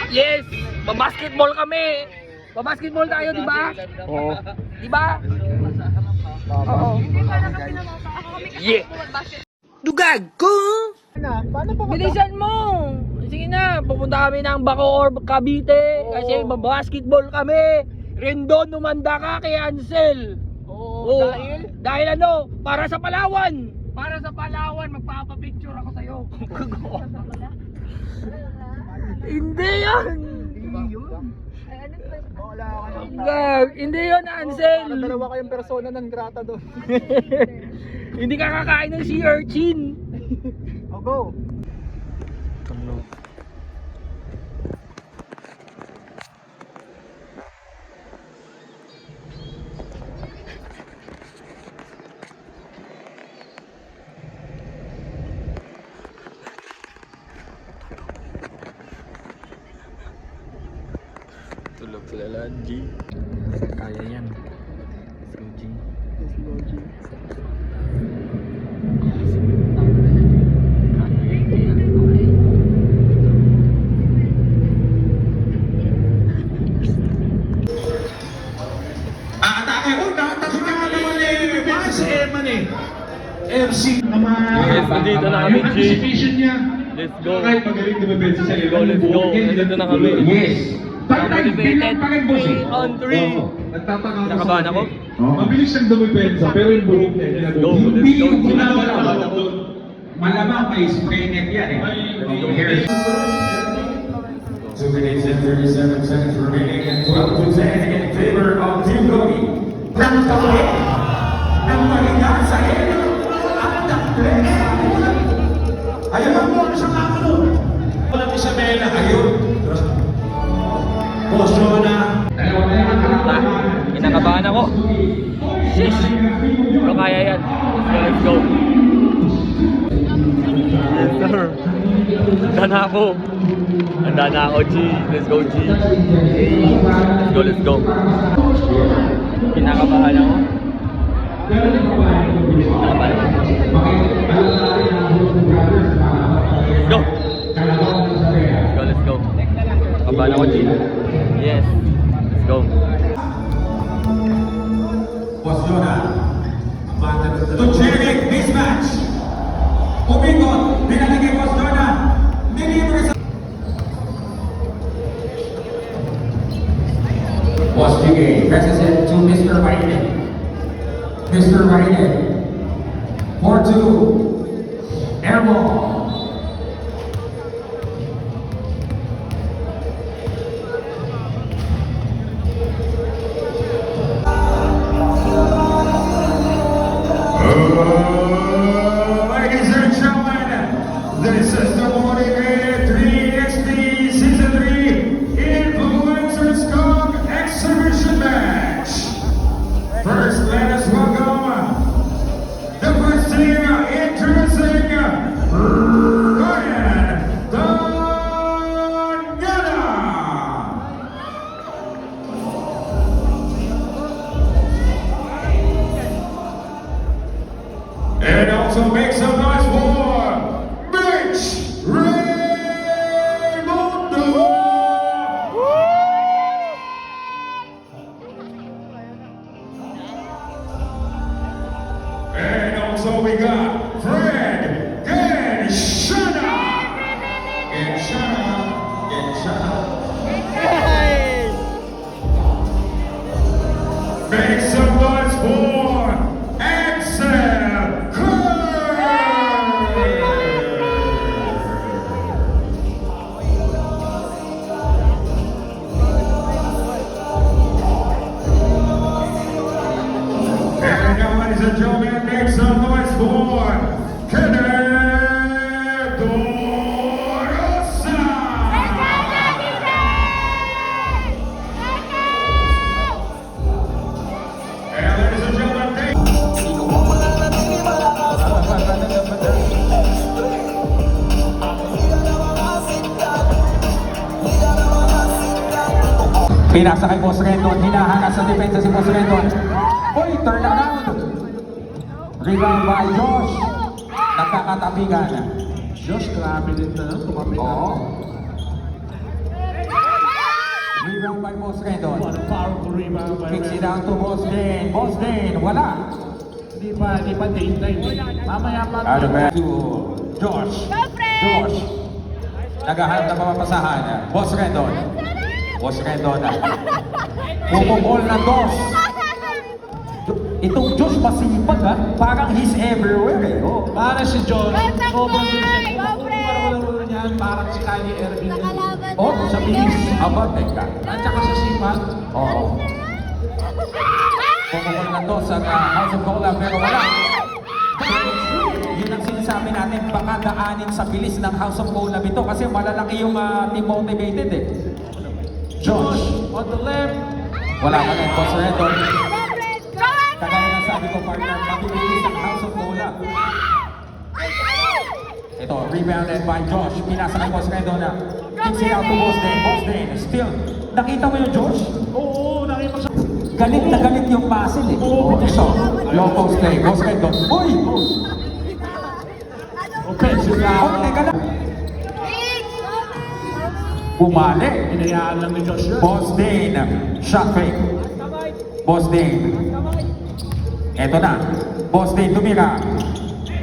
Yes! Basketball kami! Basketball tayo, di ba? Oo. Di ba? Oo. Yeah! Dugag ko! Paano pa Bilisan mo! Sige na, pupunta kami ng Bacoor, Cavite. Kasi basketball kami. Rendon, umanda ka kay Ansel. Oo, Dahil ano, para sa Palawan. Para sa Palawan, magpapapicture ako sa'yo. Hindi yan! Hindi yun, Ansel! Dalawa kayong persona ng grata doon. Hindi ka kakain ng sea urchin. O, go! Tulog sila lahat, G. Kaya yan. Let's go, G. MC naman. Yes, nandito na kami, G. Let's go. Kahit magaling dumabensa sa iyo. Let's go. Nandito na kami. Yes. Motivated. 3 on 3. Nagtataka Nakabahan ako? Mabilis siyang dumabensa pero yung buhok niya Let's go. hindi Let's go. yung ginagawa ko. Malamang may spray net yan eh. So minutes and 37 seconds remaining and 12 to 10 in favor of Team Gogi. Nang tawi, nang malingan sa iyo, ang dakle. Ayun ang mga sa kakalun. Walang Isabela, ayun. Posona. Kinakabahan ako. Shish! Pero kaya yan. Let's go. Yes, sir. Handa na ako. Handa na ako, G. Let's go, G. Let's go, let's go. Kinakabahan ako. Kinakabahan ako. Let's go. Let's go. Kinakabahan ako, G. Yes. Let's go. Posona. Tucheric mismatch. Umikot. Pinalagay Posona. Nilibre sa... Postige. Passes it to Mr. Biden. Mr. Biden. 4-2. Airball. Ladies and gentlemen, this is the motivated 3XP Season 3 Influencers Cup Exhibition Match. First, let us welcome the first team introducing Ryan Dangana. And also make some noise for Mitch Raymondo. And also we got Fred Genshana. Genshana. Make some noise for Axel Kerr. And now, ladies and gentlemen, make some noise for Kenneth Dorosa. And ladies and gentlemen, thank Pinasa kay Boss Rendon, hinahangas sa depensa si Boss Rendon. Uy, turn around! Rebound by Josh. Nagkakatabigan. Josh, grabe din na. Tumapit na. Oo. Boss Rendon. What a powerful rebound by Kicks it Rendon. out to Boss Dane. Boss Dane, wala. Hindi pa date night. Mamaya pa. Out of back to Josh. Go, Fred! Josh. Naghahanap ng mapapasahan. Boss Rendon. Boss Rendon. Pumupol na dos. Itong Josh masipag ha. Parang he's everywhere eh. Oh. Para si John. Perfect Sobrang play! bilis. Go, Kung Fred! laro niyan, parang si Kylie Irving. Nakalaban Oh, na. sa bilis. Aba, teka. At saka sa sipag. Oo. Pumupol na dos ang House of Cola pero wala. Yun ang sinasabi natin, baka daanin sa bilis ng House of Cola ito kasi malalaki yung team motivated eh. Josh on the left. Wala ka rin, Boss Rendon. Go, Fred! Go, Kagaya ng sabi ko, partner, mabibilis ang House of Cola. Ito, rebounded by Josh. Pinasa kay Boss Rendon na. Kicks it out to Boss Dane. Boss Dane, still. Nakita mo yung Josh? Oo, nakita sa... Galit na galit yung muscle eh. Oh, ito. Low post play. Boss Rendon. Uy! Offensive Oh, foul. teka lang. Bumali. Hinayaan lang ni Josh yun. Boss Dane. Shot fake. Boss Dane. Eto na. Boss Dane tumira.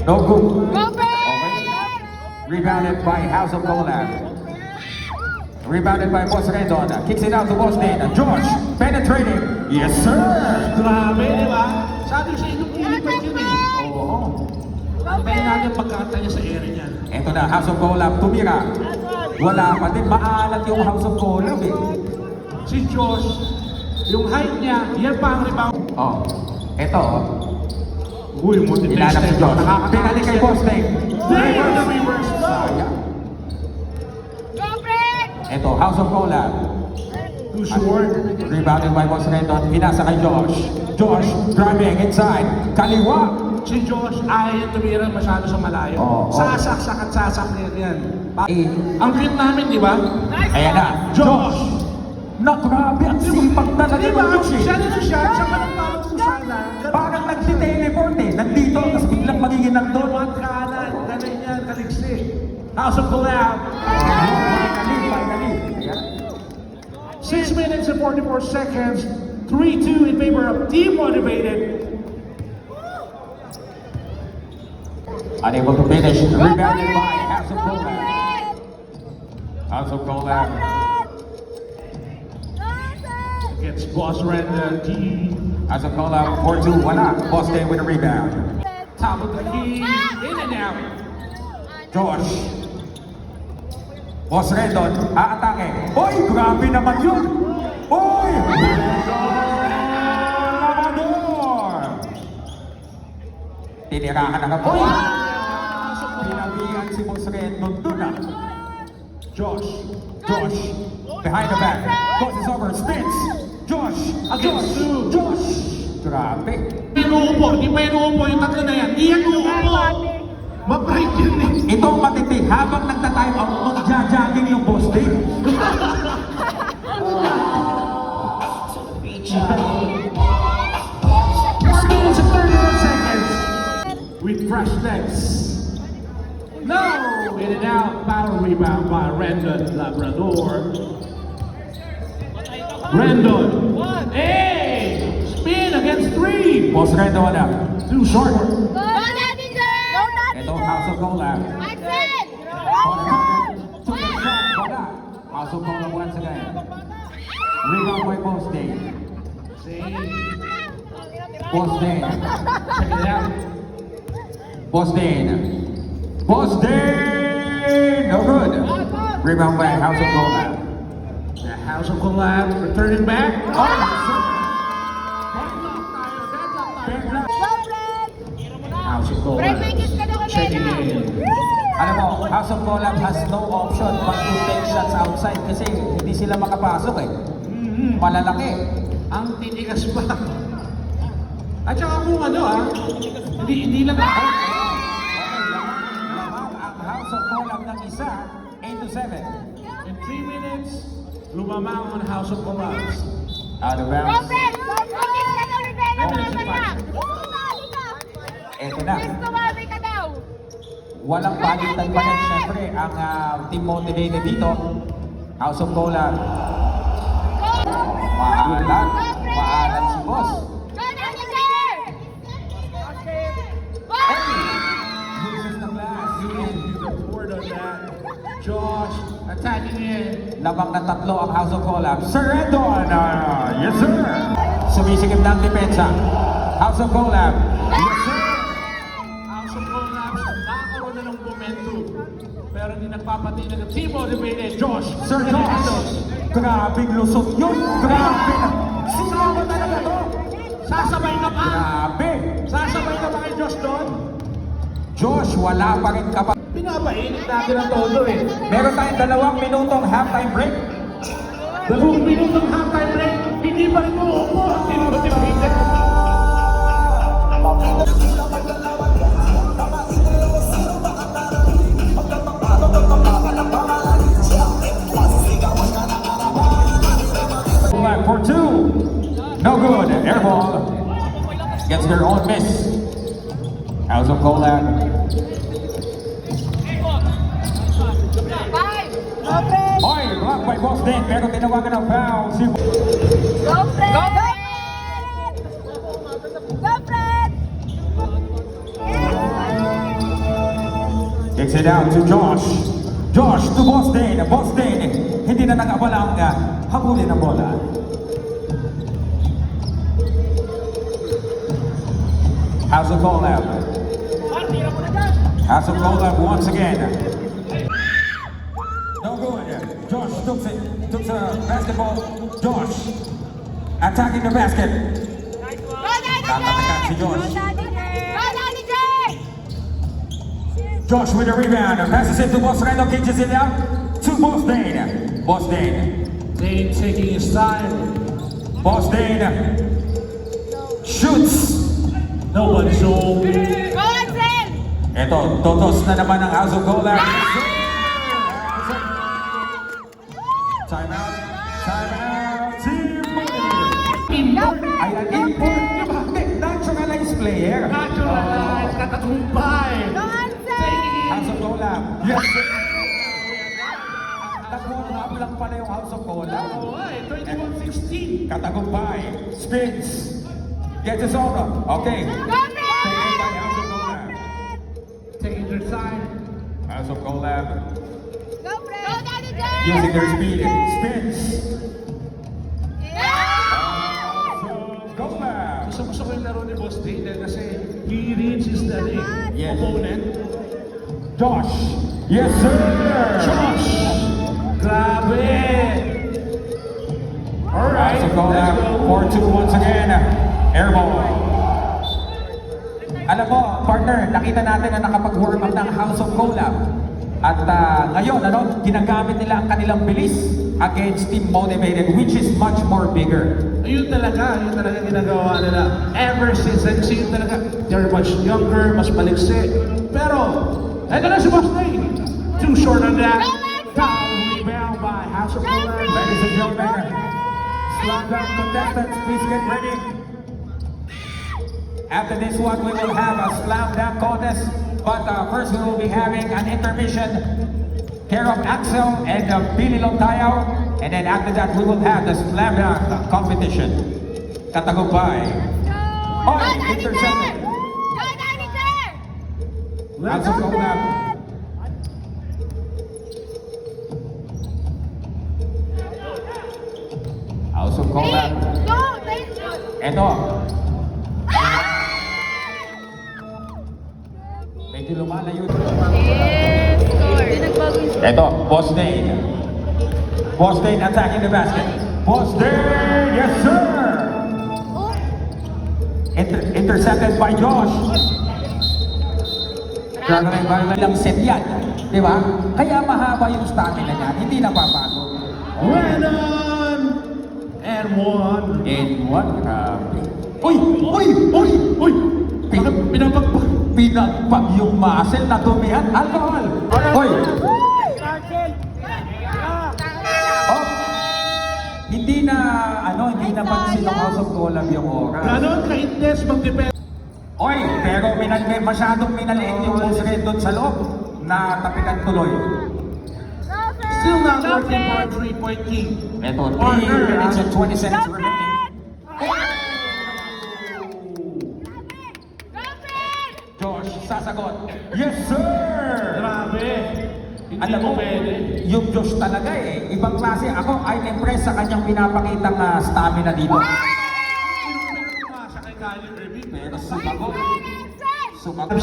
No good. Go, Fred! Rebounded by House of Cola. Rebounded by Boss Rendon. Kicks it out to Boss Dane. George penetrating. Yes, sir. Grabe, di ba? Sabi sa inyo, ilipad yun eh. Oo. Kaya natin pagkata niya sa area niya. Eto na, House of Cola tumira. Wala pa din. Maalat yung House of Cola eh. Si Josh, yung height niya, yan pa ang rebound. Oh. Eto. Uy, motivation. Ilalap si George. Pinali kay Boss Dane. There the reverse. Sayang. Go, Fred! Eto, House of Cola. Too short. Rebounded by Boss Rendon. Pinasa kay Josh. Josh driving inside. Kaliwa. Si Josh ayaw tumira masyado sa malayo. Oo, oo. Sasaksak at sasakyan yan. Eh, Ang cute namin, di ba? ayan na. Josh! Na grabe ang sipag talaga Di ng ba? Josh eh. Siya na siya, siya pa ng parang Susana. Parang nagsi-teleport eh. Nandito, tapos biglang magiging nandun. Doon, kanan, kanan yan, kaliksi. House of Collab. Finally. Ayan. 6 minutes and 44 seconds. 3-2 in favor of Team Motivated. Unable to finish. Rebounded by House of Cola. House of Cola. Against Boss Rendon, D. House of Cola, 4-2. Wala. Boss Dane with a rebound. Top of the key, in and out. Josh. Boss Rendon, aatake. Oy, grabe naman yun. Oy! Lamador! Tinirahan na ka. Oy! Pinabihan si Boss Rendon dun ah. Josh. Josh, behind the back. Crosses over, spins. Josh, Against Sue. Josh. Grabe. Inuupo, di pa inuupo yung tatlo na yan. Di yan uupo. Mabait yun eh. Ito ang matindi, habang nagta-time out, magja-jogging yung Boss Dane. Minutes and 31 seconds. With fresh legs. No! In and out. Power rebound by Rendon Labrador. Rendon. Hey! Spin against 3. Boss Rendon na. Too short. Go, Daddy girl! Go, Daddy Ito ang House of Cola. I said! To the shot, wala. House of Cola once again. Rebound by Boss Dane. Boss Dane. Check it out. Boss Dane. Boss Dane! No good. Rebound by House of Cola. The House of Collab returning back. Go, Fred! House of Fred, Collab. may kiss ka na kami Checking na. in. Alam mo, House of Cola has no option but to take shots outside kasi hindi sila makapasok eh. Malalaki. Ang titigas pa. At saka kung ano hindi lang Lamang ang House of Cola ng isa, 8-7. in 3 minutes, lumamang ang House of Collabs. Out of Go, bounds. Fred! May kiss ka na ulit na naman na. Eto na. Kiss tumami ka daw. Walang palitan pa rin syempre ang team motivated dito. House of Cola. Go! Maalat. Maalat si boss. Go, Daddy Sir! Uses the glass. Word on that. Josh attacking in. Labang na tatlo ang House of Collab. Sir Rendon! Yes, sir! Sumisikip ng depensa. House of Collab. Yes, sir! House of Collapse, nakakaroon na ng momentum. Pero hindi nagpapatinag ang team motivated. Josh, Sir Josh! Grabing lusot yun! Grabe! Sinama talaga to! sasabay ka pa! Grabe! Sasabay ka pa kay Josh doon? Josh, wala pa rin kapag... Pinapainit natin ang todo eh. Meron tayong 2 minutong halftime break. 2 minutong halftime break, hindi pa rin umuupo ang team motivated. Collab for 2. No good. Air ball. Gets their own miss. House of Collab. Five! Oy, blocked by Boss Dan, pero tinawagan ng foul si... Go, Fred! Go, Fred! Go, Fred! Kicks it out to Josh. Josh to Boss Dan. Boss Dan, hindi na nag-abalang habulin ang bola. House of Collab. House of Collab once again. No good. Josh took the basketball. Josh attacking the basket. Go, Daddy Tatatakak si Sir! Josh. Go, Daddy Sir! Josh with a rebound. Passes it to Boss Randall. Kicks it out to Boss Dan. Boss Dan. Dane taking his time. Boss Dan shoots. Nobody's home. Go, Axel! Ito, totos na naman ang House of Collab. Time out. Time out. Team Import. Ayan, import. Hindi, naturalized player. Naturalized, katagumpay. Go, Axel! House of Collab. Yes. Nag-warm up lang pala yung House of Collab. Oo, 21-16. Katagumpay. Spins. Gets his own up. Okay. Go, Taken by Fred! House of Collab. Taking their time. House of Collab. Go, Fred! Go, Daddy Sir! Using their speed. Spins. Yeah! House of Collab. Gusto ko yung laro ni Boss Dane kasi he reaches the Yes. opponent. Josh. Yes, sir. Josh! Grabe! Alright, House of Collab. let's go. 4-2 once again. Airball. Alam mo, partner, nakita natin na nakapag-warm up ng House of Collab. At ngayon, ginagamit nila ang kanilang bilis against Team Motivated, which is much more bigger. Yun talaga ginagawa nila. Ever since I've seen talaga, they're much younger, mas maliksi. Pero, eto na si Boss Dane. Too short on that. Foul rebound by House of Collab. Ladies and gentlemen, slam dunk contestants, please get ready. After this one, we will have a slam dunk contest. But first, we will be having an intermission care of Axel and Billy Lontayo. And then after that, we will have the slam dunk competition. Katagumpay. Go, Oh, Daddy Sir! intercepted. Go, Daddy Sir! House of Collab. House of Collab. Go, Daddy Sir! Eto. Medyo lumalayo. Yes, score. Eto, Boss Dane. Boss Dane attacking the basket. Boss Dane, yes sir! Intercepted by Josh. Struggling by ilang set yan. Di ba? Kaya mahaba yung stamina niya. Hindi napapagod. Renan! And one. In one, grabe. Uy! Uy! Uy! Uy! Pinapagpag. Pinagpag yung muscle na dumihan. Alcohol! Uy! Oh! Hindi na pansin ng House of Collab yung oras. Ganon ka-intense mag-depend. Oy, pero masyadong minaliit yung Boss Red doon sa loob na tapikan tuloy. Still not working for a 3-point lead. Ito, 3 Partner, minutes and 20 seconds remaining. Josh, sasagot. Yes, sir! Grabe. Hindi Alam mo, mo pwede. yung Josh talaga eh. Ibang klase. Ako, I'm impressed sa kanyang pinapakitang stamina dito. Sa kay Kylie Irving. Pero sumagot. Sumagot.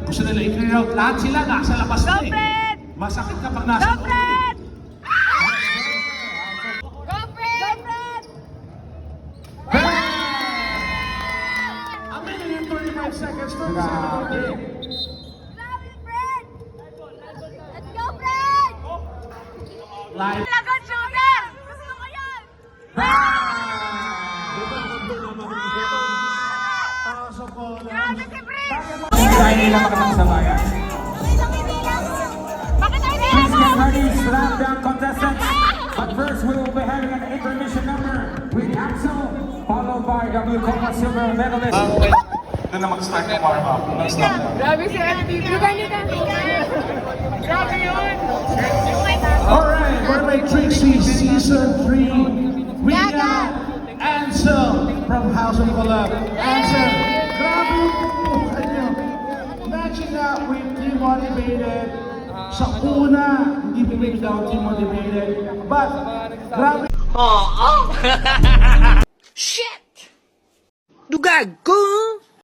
Gusto nila i-clear out. Lahat sila nasa labas na eh. Fred! Masakit kapag nasa Go, loob. Fred! Go, Fred! A minute and 35 seconds. 37 Grabe. Grabe, Fred! Let's go, Fred! Live. Lagot, shooter! Gusto ko yan! Pasok ko lang. Grabe si Fred! Kaya nila makapagsabayan. Bakit tayo Please get nila? ready, slam dunk contestants. But first, we will be having an intermission number with Axel, followed by WCOPA silver medalist. Doon na mag-start yung warm-up. Grabe si MVP. Ganito. Grabe yun. Alright, Mermaid Trixie Season 3. We got Ansel from House of Collab. Ansel, grabe yung buhay niyo. Matching up with Team Motivated. Sa una, hindi bumigdaw Team Motivated. But, grabe. Shit! Dugag ko!